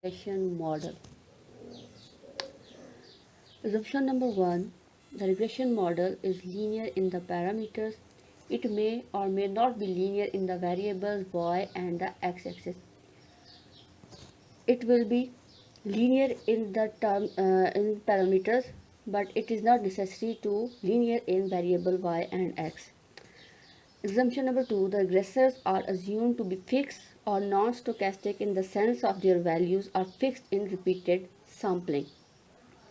Regression model. Assumption number one, the regression model is linear in the parameters. It may or may not be linear in the variables y and the x-axis. It will be linear in the in parameters, but it is not necessary to linear in variable y and x. Assumption number two, the regressors are assumed to be fixed or non-stochastic in the sense of their values are fixed in repeated sampling.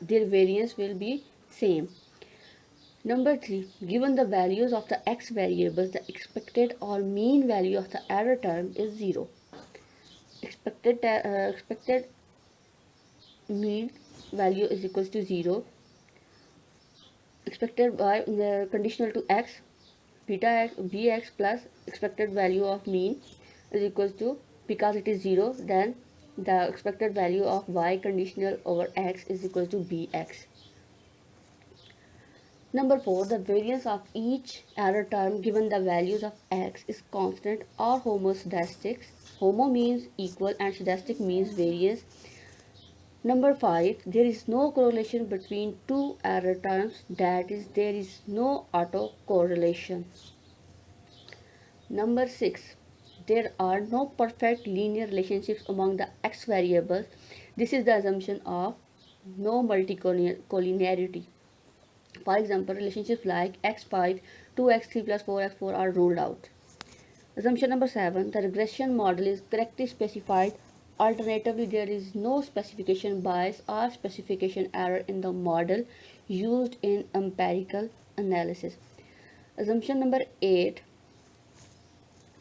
Their variance will be same. Number 3. Given the values of the x variables, the expected or mean value of the error term is 0. Expected mean value is equals to 0. Expected by conditional to x, beta x, bx plus expected value of mean is equals to, because it is 0, then the expected value of y conditional over x is equal to bx. Number 4, the variance of each error term given the values of x is constant or homoscedastic. Homo means equal and skedastic means variance. Number 5, there is no correlation between two error terms, that is, there is no autocorrelation. Number 6, there are no perfect linear relationships among the x variables. This is the assumption of no multicollinearity. For example, relationships like x5, 2x3 plus 4x4 are ruled out. Assumption number 7, the regression model is correctly specified. Alternatively, there is no specification bias or specification error in the model used in empirical analysis. Assumption number 8,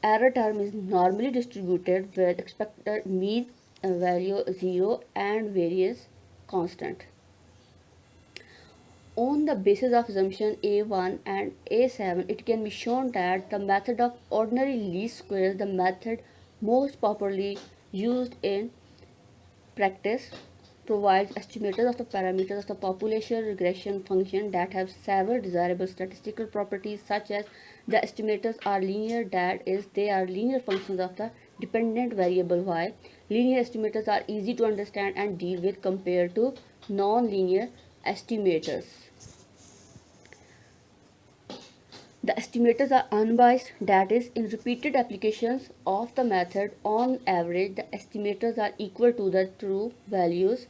error term is normally distributed with expected mean value 0 and variance constant. On the basis of assumption A1 and A7, it can be shown that the method of ordinary least squares, the method most popularly used in practice, provides estimators of the parameters of the population regression function that have several desirable statistical properties, such as the estimators are linear, that is, they are linear functions of the dependent variable y. Linear estimators are easy to understand and deal with compared to non-linear estimators. The estimators are unbiased, that is, in repeated applications of the method, on average, the estimators are equal to the true values.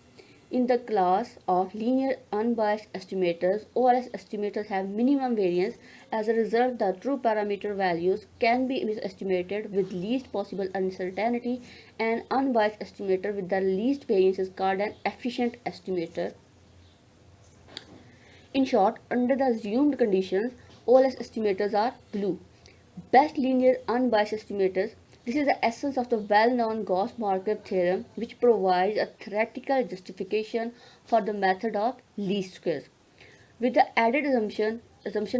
In the class of linear unbiased estimators, OLS estimators have minimum variance. As a result, the true parameter values can be misestimated with least possible uncertainty. An unbiased estimator with the least variance is called an efficient estimator. In short, under the assumed conditions, OLS estimators are blue. Best linear unbiased estimators. This is the essence of the well-known Gauss-Markov theorem, which provides a theoretical justification for the method of least squares. With the added assumption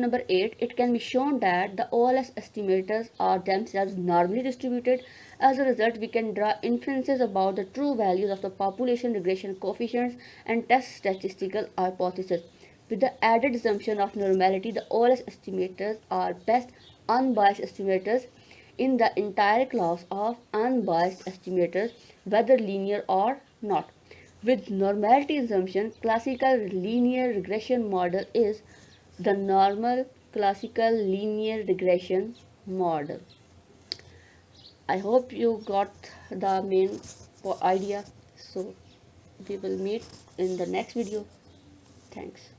number 8, it can be shown that the OLS estimators are themselves normally distributed. As a result, we can draw inferences about the true values of the population regression coefficients and test statistical hypotheses. With the added assumption of normality, the OLS estimators are best unbiased estimators in the entire class of unbiased estimators, whether linear or not. With normality assumption, classical linear regression model is the normal classical linear regression model. I hope you got the main idea. So we will meet in the next video. Thanks.